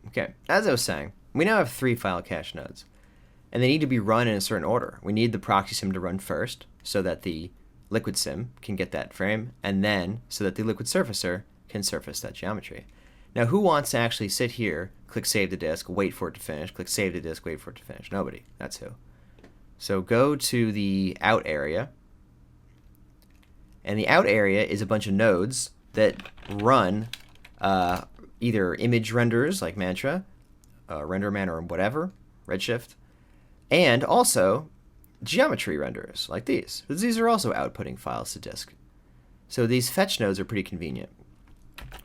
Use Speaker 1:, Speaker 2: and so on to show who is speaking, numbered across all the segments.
Speaker 1: Okay, as I was saying, we now have 3 file cache nodes, and they need to be run in a certain order. We need the proxy sim to run first, so that the liquid sim can get that frame, and then so that the liquid surfacer can surface that geometry. Now, who wants to actually sit here, click save to disk, wait for it to finish, click save to disk, wait for it to finish? Nobody. That's who. So go to the out area, and the out area is a bunch of nodes that run either image renderers like Mantra, RenderMan or whatever, Redshift, and also geometry renderers like these. These are also outputting files to disk. So these fetch nodes are pretty convenient.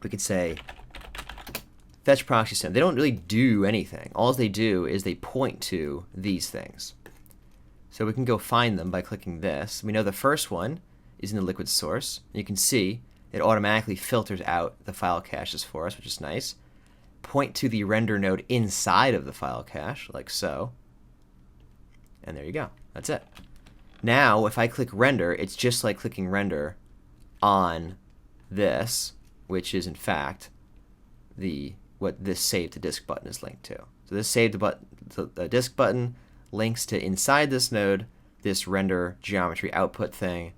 Speaker 1: We could say fetch proxy sim. They don't really do anything. All they do is they point to these things. So we can go find them by clicking this. We know the first one is in the liquid source. You can see it automatically filters out the file caches for us, which is nice. Point to the render node inside of the file cache, like so. And there you go. That's it. Now, if I click render, it's just like clicking render on this, which is in fact what this save to disk button is linked to. So this save to the disk button links to inside this node, this render geometry output thing.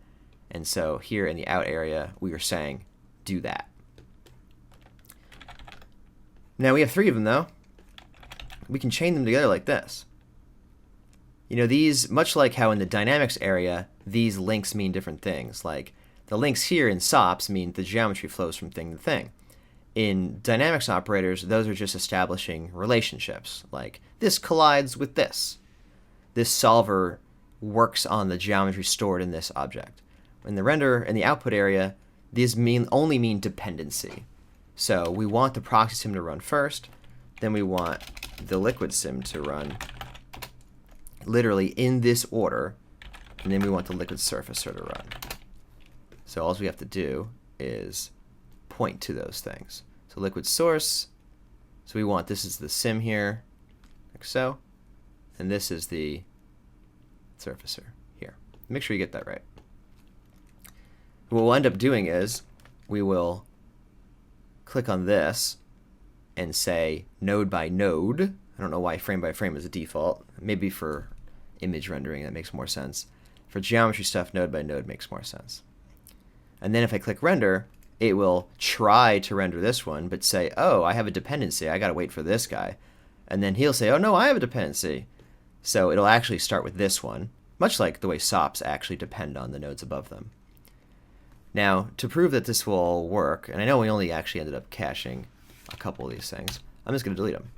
Speaker 1: And so here in the out area, we are saying do that. Now we have 3 of them though. We can chain them together like this. You know, these, much like how in the dynamics area, these links mean different things. Like the links here in SOPs mean the geometry flows from thing to thing. In dynamics operators, those are just establishing relationships. Like this collides with this. This solver works on the geometry stored in this object. In the render and the output area, these only mean dependency. So we want the proxy sim to run first, then we want the liquid sim to run literally in this order, and then we want the liquid surfacer to run. So all we have to do is point to those things. So liquid source, so we want, this is the sim here, like so, and this is the surfacer here. Make sure you get that right. What we'll end up doing is we will click on this and say node by node. I don't know why frame by frame is a default. Maybe for image rendering that makes more sense. For geometry stuff, node by node makes more sense. And then if I click render, it will try to render this one, but say, oh, I have a dependency. I got to wait for this guy. And then he'll say, oh, no, I have a dependency. So it'll actually start with this one, much like the way SOPs actually depend on the nodes above them. Now, to prove that this will all work, and I know we only actually ended up caching a couple of these things, I'm just going to delete them.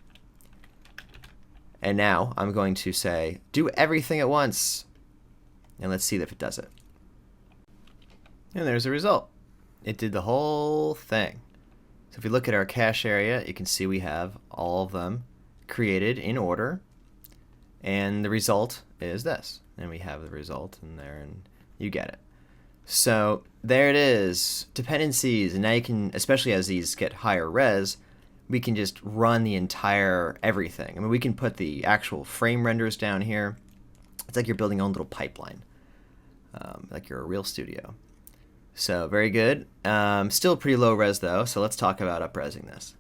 Speaker 1: And now I'm going to say, do everything at once. And let's see if it does it. And there's the result. It did the whole thing. So if we look at our cache area, you can see we have all of them created in order. And the result is this. And we have the result in there, and you get it. So there it is, dependencies, and now you can, especially as these get higher res, we can just run the entire everything. I mean, we can put the actual frame renders down here. It's like you're building your own little pipeline, like you're a real studio. So very good. Still pretty low res though, so let's talk about up-resing this.